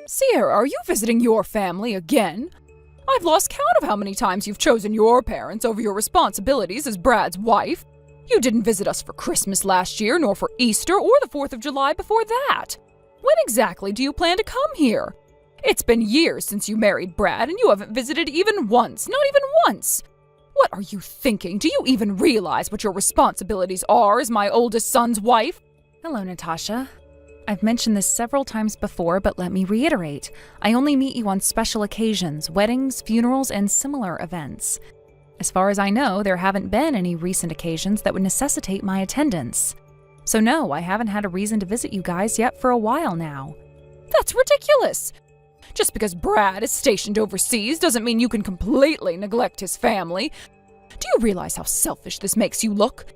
Sierra, are you visiting your family again? I've lost count of how many times you've chosen your parents over your responsibilities as Brad's wife. You didn't visit us for Christmas last year, nor for Easter or the 4th of July before that. When exactly do you plan to come here? It's been years since you married Brad, and you haven't visited even once, not even once. What are you thinking? Do you even realize what your responsibilities are as my oldest son's wife? Hello, Natasha. I've mentioned this several times before, but let me reiterate. I only meet you on special occasions, weddings, funerals, and similar events. As far as I know, there haven't been any recent occasions that would necessitate my attendance. So no, I haven't had a reason to visit you guys yet for a while now. That's ridiculous. Just because Brad is stationed overseas doesn't mean you can completely neglect his family. Do you realize how selfish this makes you look?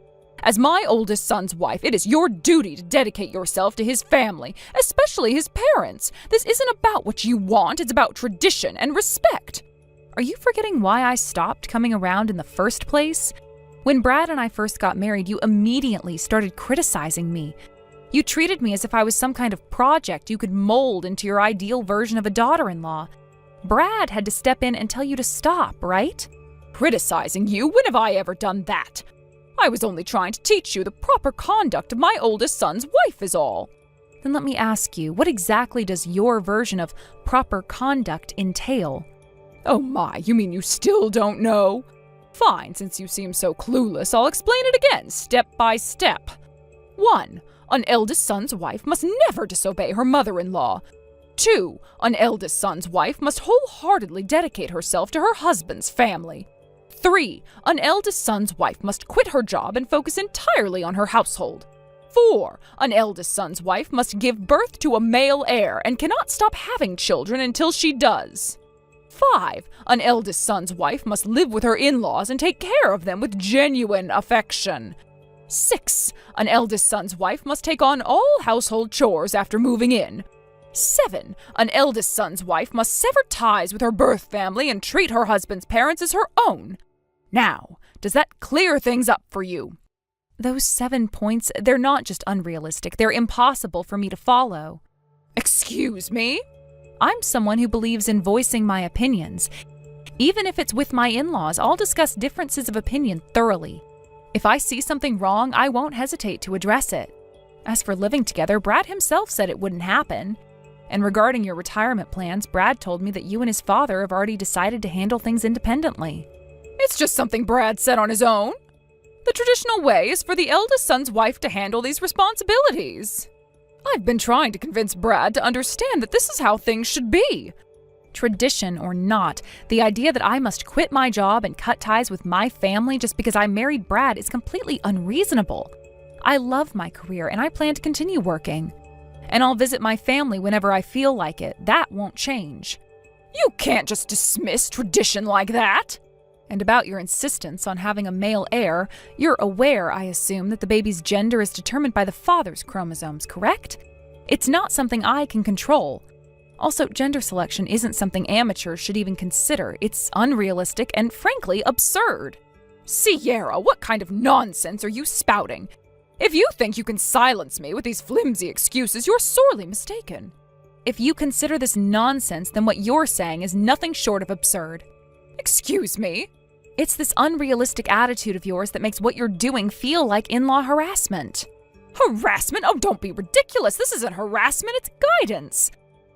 As my oldest son's wife, it is your duty to dedicate yourself to his family, especially his parents. This isn't about what you want, it's about tradition and respect. Are you forgetting why I stopped coming around in the first place? When Brad and I first got married, you immediately started criticizing me. You treated me as if I was some kind of project you could mold into your ideal version of a daughter-in-law. Brad had to step in and tell you to stop, right? Criticizing you? When have I ever done that? I was only trying to teach you the proper conduct of my oldest son's wife is all. Then let me ask you, what exactly does your version of proper conduct entail? Oh my, you mean you still don't know? Fine, since you seem so clueless, I'll explain it again, step by step. 1. An eldest son's wife must never disobey her mother-in-law. 2. An eldest son's wife must wholeheartedly dedicate herself to her husband's family. 3. An eldest son's wife must quit her job and focus entirely on her household. 4. An eldest son's wife must give birth to a male heir and cannot stop having children until she does. 5. An eldest son's wife must live with her in-laws and take care of them with genuine affection. 6. An eldest son's wife must take on all household chores after moving in. 7. An eldest son's wife must sever ties with her birth family and treat her husband's parents as her own. Now, does that clear things up for you? Those 7 points, they're not just unrealistic, they're impossible for me to follow. Excuse me? I'm someone who believes in voicing my opinions. Even if it's with my in-laws, I'll discuss differences of opinion thoroughly. If I see something wrong, I won't hesitate to address it. As for living together, Brad himself said it wouldn't happen. And regarding your retirement plans, Brad told me that you and his father have already decided to handle things independently. It's just something Brad said on his own. The traditional way is for the eldest son's wife to handle these responsibilities. I've been trying to convince Brad to understand that this is how things should be. Tradition or not, the idea that I must quit my job and cut ties with my family just because I married Brad is completely unreasonable. I love my career and I plan to continue working. And I'll visit my family whenever I feel like it. That won't change. You can't just dismiss tradition like that. And about your insistence on having a male heir, you're aware, I assume, that the baby's gender is determined by the father's chromosomes, correct? It's not something I can control. Also, gender selection isn't something amateurs should even consider. It's unrealistic and, frankly, absurd. Sierra, what kind of nonsense are you spouting? If you think you can silence me with these flimsy excuses, you're sorely mistaken. If you consider this nonsense, then what you're saying is nothing short of absurd. Excuse me? It's this unrealistic attitude of yours that makes what you're doing feel like in-law harassment. Harassment? Oh, don't be ridiculous. This isn't harassment, it's guidance.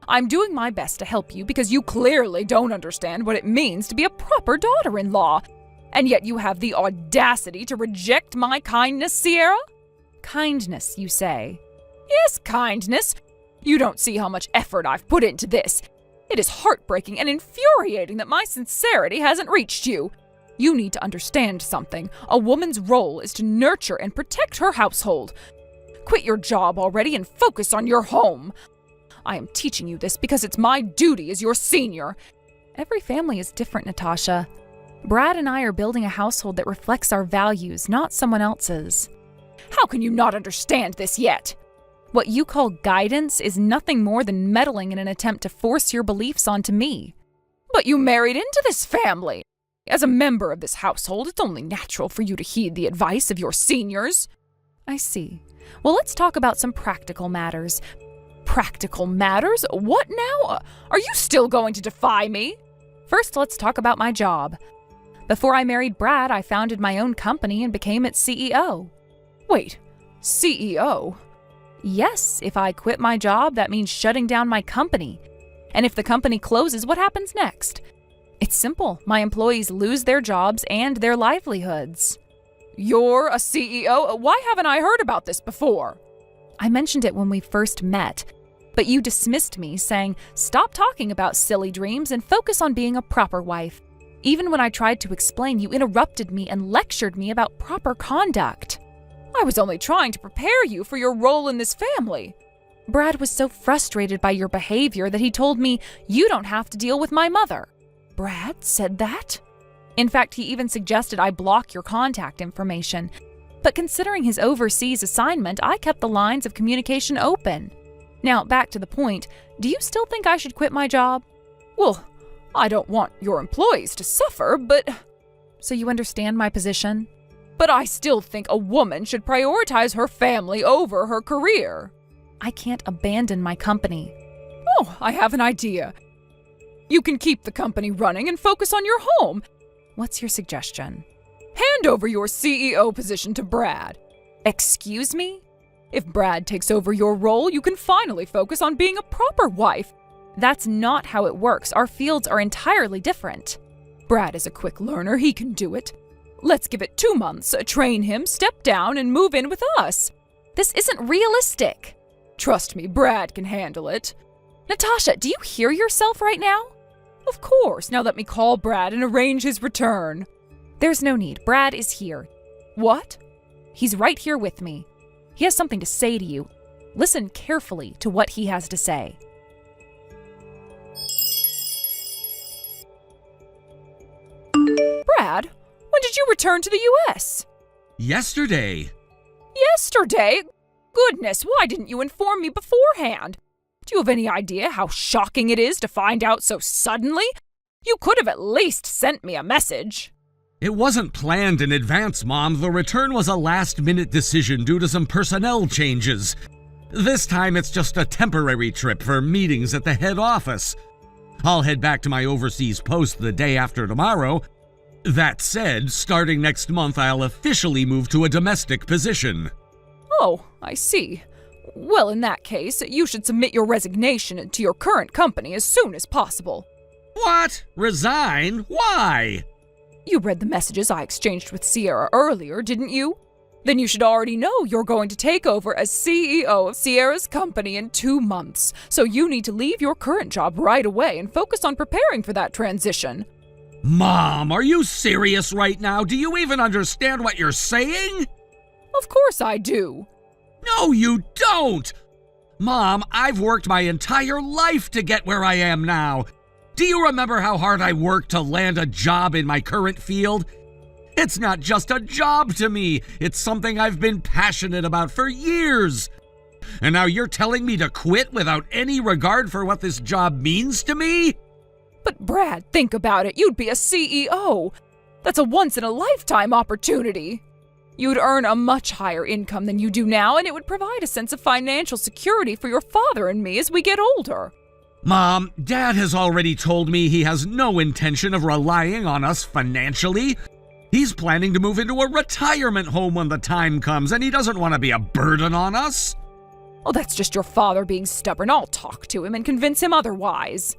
I'm doing my best to help you because you clearly don't understand what it means to be a proper daughter-in-law. And yet you have the audacity to reject my kindness, Sierra? Kindness, you say? Yes, kindness. You don't see how much effort I've put into this. It is heartbreaking and infuriating that my sincerity hasn't reached you. You need to understand something. A woman's role is to nurture and protect her household. Quit your job already and focus on your home. I am teaching you this because it's my duty as your senior. Every family is different, Natasha. Brad and I are building a household that reflects our values, not someone else's. How can you not understand this yet? What you call guidance is nothing more than meddling in an attempt to force your beliefs onto me. But you married into this family. As a member of this household, it's only natural for you to heed the advice of your seniors. I see. Well, let's talk about some practical matters. Practical matters? What now? Are you still going to defy me? First, let's talk about my job. Before I married Brad, I founded my own company and became its CEO. Wait, CEO? Yes, if I quit my job, that means shutting down my company. And if the company closes, what happens next? It's simple. My employees lose their jobs and their livelihoods. You're a CEO? Why haven't I heard about this before? I mentioned it when we first met, but you dismissed me, saying, "Stop talking about silly dreams and focus on being a proper wife." Even when I tried to explain, you interrupted me and lectured me about proper conduct. I was only trying to prepare you for your role in this family. Brad was so frustrated by your behavior that he told me, "You don't have to deal with my mother." Brad said that? In fact, he even suggested I block your contact information. But considering his overseas assignment, I kept the lines of communication open. Now, back to the point, do you still think I should quit my job? Well, I don't want your employees to suffer, but... So you understand my position? But I still think a woman should prioritize her family over her career. I can't abandon my company. Oh, I have an idea. You can keep the company running and focus on your home. What's your suggestion? Hand over your CEO position to Brad. Excuse me? If Brad takes over your role, you can finally focus on being a proper wife. That's not how it works. Our fields are entirely different. Brad is a quick learner. He can do it. Let's give it 2 months, train him, step down, and move in with us. This isn't realistic. Trust me, Brad can handle it. Natasha, do you hear yourself right now? Of course. Now let me call Brad and arrange his return. There's no need. Brad is here. What? He's right here with me. He has something to say to you. Listen carefully to what he has to say. Brad, when did you return to the U.S.? Yesterday. Yesterday? Goodness, why didn't you inform me beforehand? Do you have any idea how shocking it is to find out so suddenly? You could have at least sent me a message. It wasn't planned in advance, Mom. The return was a last-minute decision due to some personnel changes. This time it's just a temporary trip for meetings at the head office. I'll head back to my overseas post the day after tomorrow. That said, starting next month I'll officially move to a domestic position. Oh, I see. Well, in that case, you should submit your resignation to your current company as soon as possible. What? Resign? Why? You read the messages I exchanged with Sierra earlier, didn't you? Then you should already know you're going to take over as CEO of Sierra's company in 2 months. So you need to leave your current job right away and focus on preparing for that transition. Mom, are you serious right now? Do you even understand what you're saying? Of course I do. No, you don't! Mom, I've worked my entire life to get where I am now. Do you remember how hard I worked to land a job in my current field? It's not just a job to me. It's something I've been passionate about for years. And now you're telling me to quit without any regard for what this job means to me? But Brad, think about it. You'd be a CEO. That's a once-in-a-lifetime opportunity. You'd earn a much higher income than you do now, and it would provide a sense of financial security for your father and me as we get older. Mom, Dad has already told me he has no intention of relying on us financially. He's planning to move into a retirement home when the time comes, and he doesn't want to be a burden on us. Oh, that's just your father being stubborn. I'll talk to him and convince him otherwise.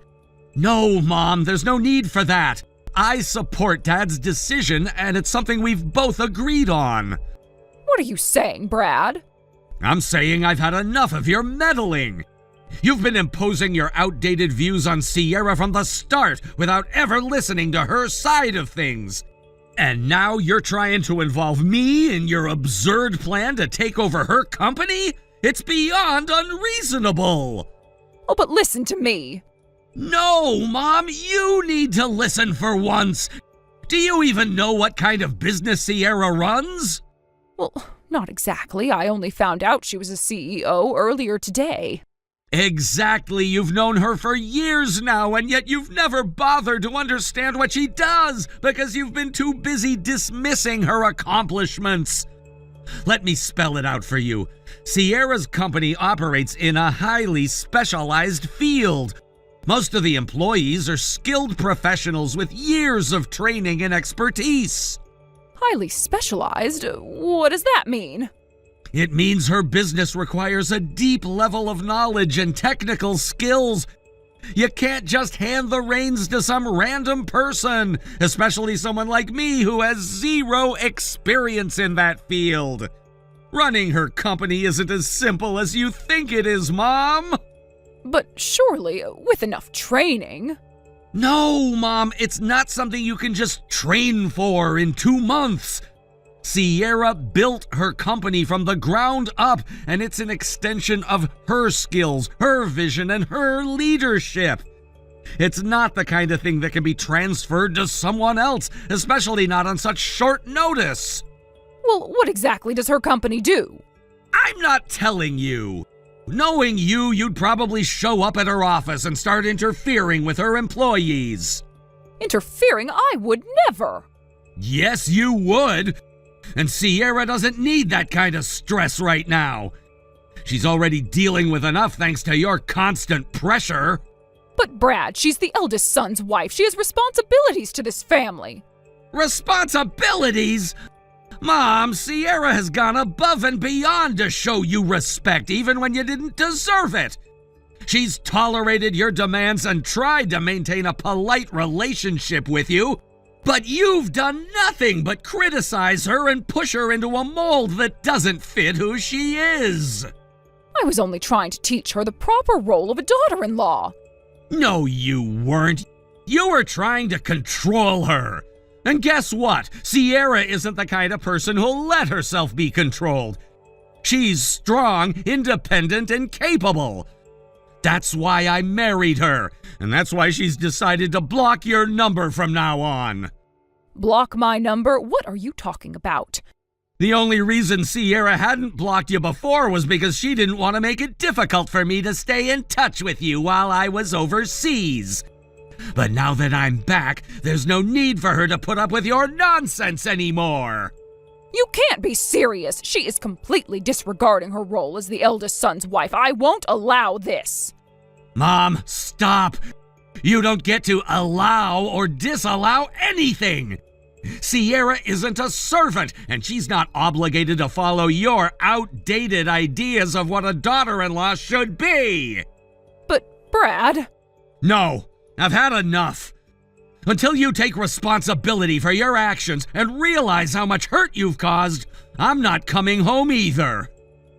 No, Mom, there's no need for that. I support Dad's decision, and it's something we've both agreed on. What are you saying, Brad? I'm saying I've had enough of your meddling. You've been imposing your outdated views on Sierra from the start without ever listening to her side of things. And now you're trying to involve me in your absurd plan to take over her company? It's beyond unreasonable. Oh, but listen to me. No, Mom, you need to listen for once. Do you even know what kind of business Sierra runs? Well, not exactly. I only found out she was a CEO earlier today. Exactly. You've known her for years now, and yet you've never bothered to understand what she does because you've been too busy dismissing her accomplishments. Let me spell it out for you. Sierra's company operates in a highly specialized field. Most of the employees are skilled professionals with years of training and expertise. Highly specialized? What does that mean? It means her business requires a deep level of knowledge and technical skills. You can't just hand the reins to some random person, especially someone like me who has zero experience in that field. Running her company isn't as simple as you think it is, Mom. But surely, with enough training. No, Mom, it's not something you can just train for in 2 months. Sierra built her company from the ground up, and it's an extension of her skills, her vision, and her leadership. It's not the kind of thing that can be transferred to someone else, especially not on such short notice. Well, what exactly does her company do? I'm not telling you. Knowing you, you'd probably show up at her office and start interfering with her employees. Interfering? I would never. Yes, you would. And Sierra doesn't need that kind of stress right now. She's already dealing with enough thanks to your constant pressure. But Brad, she's the eldest son's wife. She has responsibilities to this family. Responsibilities? Mom, Sierra has gone above and beyond to show you respect, even when you didn't deserve it. She's tolerated your demands and tried to maintain a polite relationship with you, but you've done nothing but criticize her and push her into a mold that doesn't fit who she is. I was only trying to teach her the proper role of a daughter-in-law. No, you weren't. You were trying to control her. And guess what? Sierra isn't the kind of person who'll let herself be controlled. She's strong, independent, and capable. That's why I married her, and that's why she's decided to block your number from now on. Block my number? What are you talking about? The only reason Sierra hadn't blocked you before was because she didn't want to make it difficult for me to stay in touch with you while I was overseas. But now that I'm back, there's no need for her to put up with your nonsense anymore. You can't be serious. She is completely disregarding her role as the eldest son's wife. I won't allow this. Mom, stop. You don't get to allow or disallow anything. Sierra isn't a servant, and she's not obligated to follow your outdated ideas of what a daughter-in-law should be. But, Brad... No. I've had enough. Until you take responsibility for your actions and realize how much hurt you've caused, I'm not coming home either.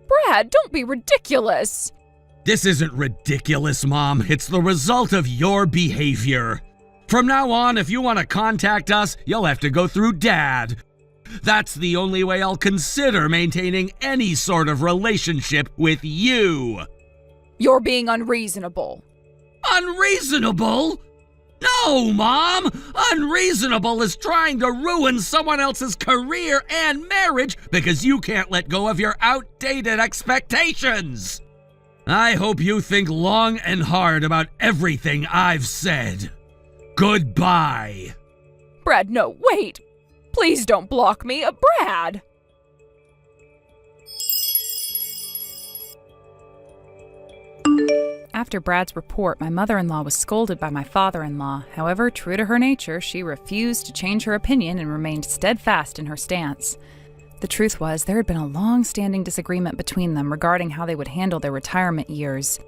Brad, don't be ridiculous. This isn't ridiculous, Mom. It's the result of your behavior. From now on, if you want to contact us, you'll have to go through Dad. That's the only way I'll consider maintaining any sort of relationship with you. You're being unreasonable. Unreasonable? No, Mom! Unreasonable is trying to ruin someone else's career and marriage because you can't let go of your outdated expectations. I hope you think long and hard about everything I've said. Goodbye. Brad, no, wait. Please don't block me. Brad! After Brad's report, my mother-in-law was scolded by my father-in-law. However, true to her nature, she refused to change her opinion and remained steadfast in her stance. The truth was, there had been a long-standing disagreement between them regarding how they would handle their retirement years.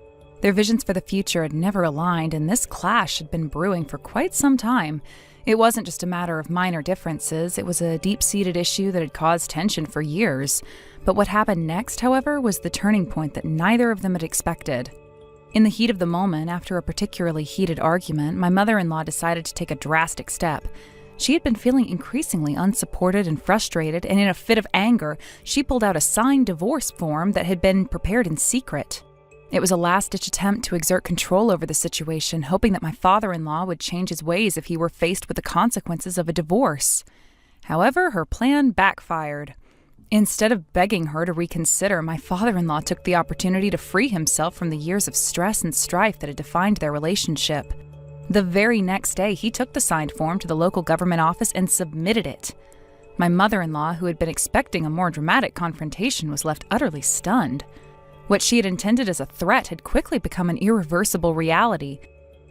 Their visions for the future had never aligned, and this clash had been brewing for quite some time. It wasn't just a matter of minor differences, it was a deep-seated issue that had caused tension for years. But what happened next, however, was the turning point that neither of them had expected. In the heat of the moment, after a particularly heated argument, my mother-in-law decided to take a drastic step. She had been feeling increasingly unsupported and frustrated, and in a fit of anger, she pulled out a signed divorce form that had been prepared in secret. It was a last-ditch attempt to exert control over the situation, hoping that my father-in-law would change his ways if he were faced with the consequences of a divorce. However, her plan backfired. Instead of begging her to reconsider, my father-in-law took the opportunity to free himself from the years of stress and strife that had defined their relationship. The very next day, he took the signed form to the local government office and submitted it. My mother-in-law, who had been expecting a more dramatic confrontation, was left utterly stunned. What she had intended as a threat had quickly become an irreversible reality.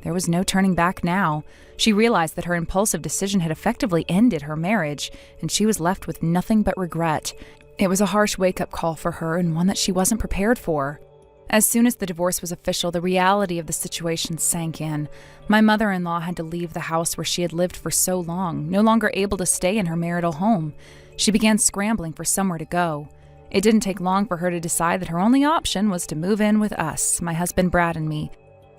There was no turning back now. She realized that her impulsive decision had effectively ended her marriage, and she was left with nothing but regret. It was a harsh wake-up call for her, and one that she wasn't prepared for. As soon as the divorce was official, the reality of the situation sank in. My mother-in-law had to leave the house where she had lived for so long, no longer able to stay in her marital home. She began scrambling for somewhere to go. It didn't take long for her to decide that her only option was to move in with us, my husband Brad and me.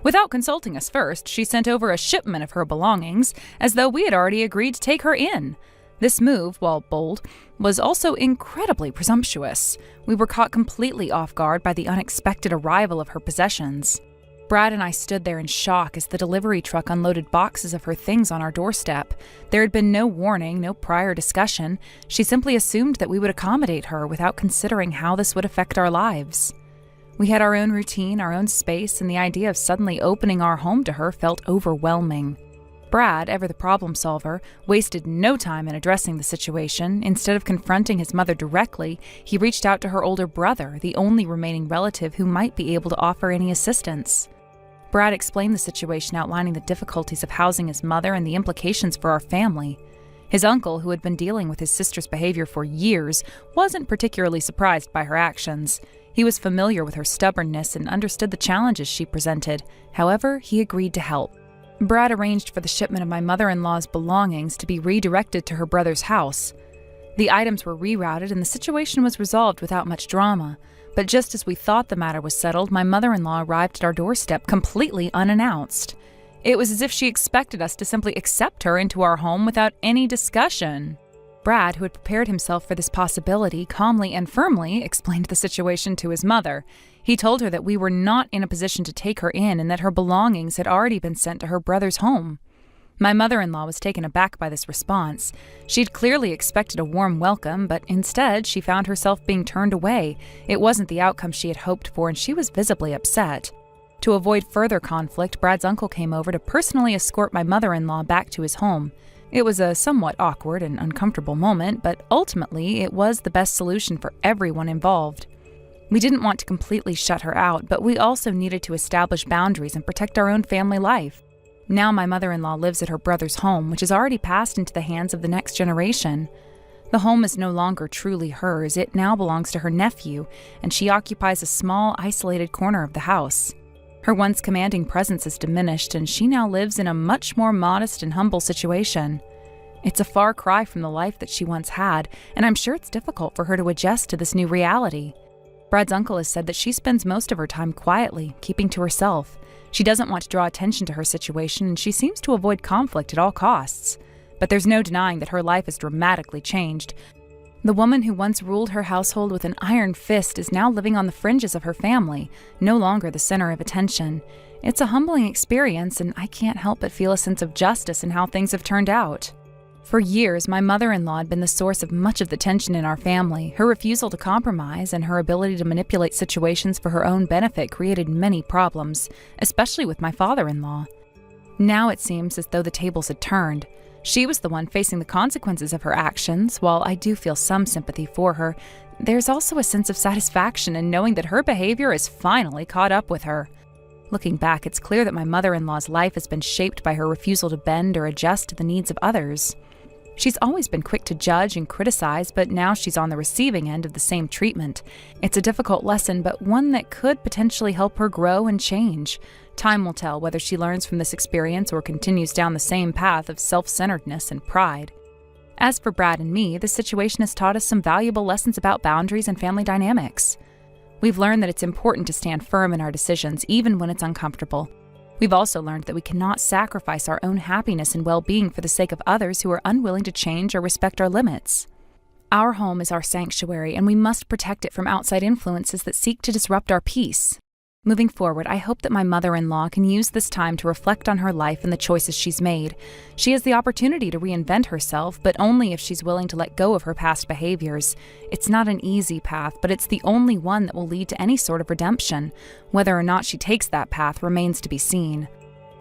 Without consulting us first, she sent over a shipment of her belongings, as though we had already agreed to take her in. This move, while bold, was also incredibly presumptuous. We were caught completely off guard by the unexpected arrival of her possessions. Brad and I stood there in shock as the delivery truck unloaded boxes of her things on our doorstep. There had been no warning, no prior discussion. She simply assumed that we would accommodate her without considering how this would affect our lives. We had our own routine, our own space, and the idea of suddenly opening our home to her felt overwhelming. Brad, ever the problem solver, wasted no time in addressing the situation. Instead of confronting his mother directly, he reached out to her older brother, the only remaining relative who might be able to offer any assistance. Brad explained the situation, outlining the difficulties of housing his mother and the implications for our family. His uncle, who had been dealing with his sister's behavior for years, wasn't particularly surprised by her actions. He was familiar with her stubbornness and understood the challenges she presented. However, he agreed to help. Brad arranged for the shipment of my mother-in-law's belongings to be redirected to her brother's house. The items were rerouted and the situation was resolved without much drama. But just as we thought the matter was settled, my mother-in-law arrived at our doorstep completely unannounced. It was as if she expected us to simply accept her into our home without any discussion. Brad, who had prepared himself for this possibility, calmly and firmly explained the situation to his mother. He told her that we were not in a position to take her in and that her belongings had already been sent to her brother's home. My mother-in-law was taken aback by this response. She'd clearly expected a warm welcome, but instead she found herself being turned away. It wasn't the outcome she had hoped for, and she was visibly upset. To avoid further conflict, Brad's uncle came over to personally escort my mother-in-law back to his home. It was a somewhat awkward and uncomfortable moment, but ultimately it was the best solution for everyone involved. We didn't want to completely shut her out, but we also needed to establish boundaries and protect our own family life. Now my mother-in-law lives at her brother's home, which has already passed into the hands of the next generation. The home is no longer truly hers. It now belongs to her nephew, and she occupies a small, isolated corner of the house. Her once commanding presence is diminished, and she now lives in a much more modest and humble situation. It's a far cry from the life that she once had, and I'm sure it's difficult for her to adjust to this new reality. Brad's uncle has said that she spends most of her time quietly, keeping to herself. She doesn't want to draw attention to her situation, and she seems to avoid conflict at all costs. But there's no denying that her life has dramatically changed. The woman who once ruled her household with an iron fist is now living on the fringes of her family, no longer the center of attention. It's a humbling experience, and I can't help but feel a sense of justice in how things have turned out. For years, my mother-in-law had been the source of much of the tension in our family. Her refusal to compromise and her ability to manipulate situations for her own benefit created many problems, especially with my father-in-law. Now it seems as though the tables had turned. She was the one facing the consequences of her actions. While I do feel some sympathy for her, there's also a sense of satisfaction in knowing that her behavior has finally caught up with her. Looking back, it's clear that my mother-in-law's life has been shaped by her refusal to bend or adjust to the needs of others. She's always been quick to judge and criticize, but now she's on the receiving end of the same treatment. It's a difficult lesson, but one that could potentially help her grow and change. Time will tell whether she learns from this experience or continues down the same path of self-centeredness and pride. As for Brad and me, the situation has taught us some valuable lessons about boundaries and family dynamics. We've learned that it's important to stand firm in our decisions, even when it's uncomfortable. We've also learned that we cannot sacrifice our own happiness and well-being for the sake of others who are unwilling to change or respect our limits. Our home is our sanctuary, and we must protect it from outside influences that seek to disrupt our peace. Moving forward, I hope that my mother-in-law can use this time to reflect on her life and the choices she's made. She has the opportunity to reinvent herself, but only if she's willing to let go of her past behaviors. It's not an easy path, but it's the only one that will lead to any sort of redemption. Whether or not she takes that path remains to be seen.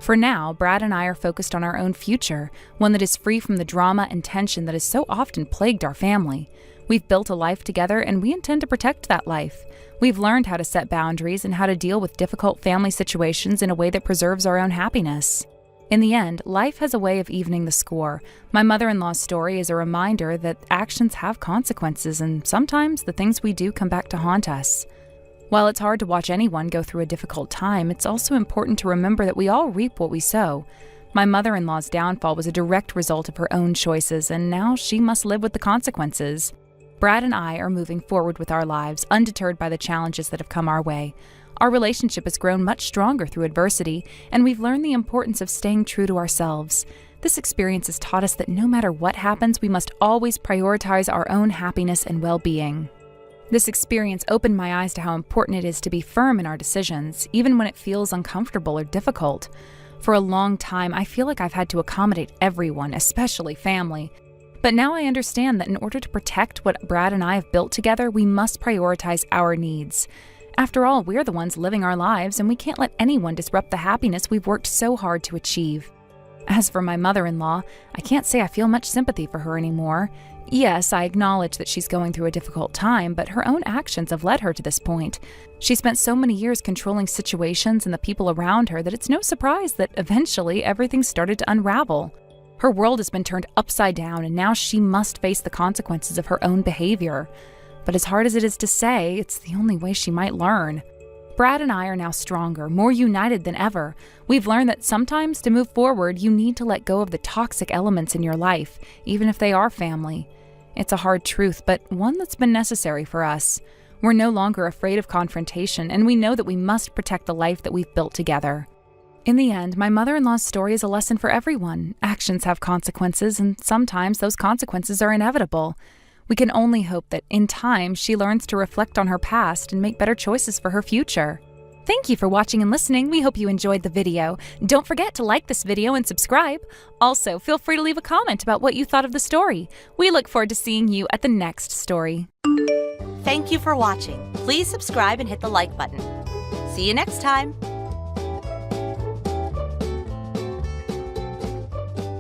For now, Brad and I are focused on our own future, one that is free from the drama and tension that has so often plagued our family. We've built a life together and we intend to protect that life. We've learned how to set boundaries and how to deal with difficult family situations in a way that preserves our own happiness. In the end, life has a way of evening the score. My mother-in-law's story is a reminder that actions have consequences, and sometimes the things we do come back to haunt us. While it's hard to watch anyone go through a difficult time, it's also important to remember that we all reap what we sow. My mother-in-law's downfall was a direct result of her own choices, and now she must live with the consequences. Brad and I are moving forward with our lives, undeterred by the challenges that have come our way. Our relationship has grown much stronger through adversity, and we've learned the importance of staying true to ourselves. This experience has taught us that no matter what happens, we must always prioritize our own happiness and well-being. This experience opened my eyes to how important it is to be firm in our decisions, even when it feels uncomfortable or difficult. For a long time, I feel like I've had to accommodate everyone, especially family. But now I understand that in order to protect what Brad and I have built together, we must prioritize our needs. After all, we're the ones living our lives, and we can't let anyone disrupt the happiness we've worked so hard to achieve. As for my mother-in-law, I can't say I feel much sympathy for her anymore. Yes, I acknowledge that she's going through a difficult time, but her own actions have led her to this point. She spent so many years controlling situations and the people around her that it's no surprise that eventually everything started to unravel. Her world has been turned upside down, and now she must face the consequences of her own behavior. But as hard as it is to say, it's the only way she might learn. Brad and I are now stronger, more united than ever. We've learned that sometimes to move forward, you need to let go of the toxic elements in your life, even if they are family. It's a hard truth, but one that's been necessary for us. We're no longer afraid of confrontation, and we know that we must protect the life that we've built together. In the end, my mother-in-law's story is a lesson for everyone. Actions have consequences, and sometimes those consequences are inevitable. We can only hope that, in time, she learns to reflect on her past and make better choices for her future. Thank you for watching and listening. We hope you enjoyed the video. Don't forget to like this video and subscribe. Also, feel free to leave a comment about what you thought of the story. We look forward to seeing you at the next story. Thank you for watching. Please subscribe and hit the like button. See you next time.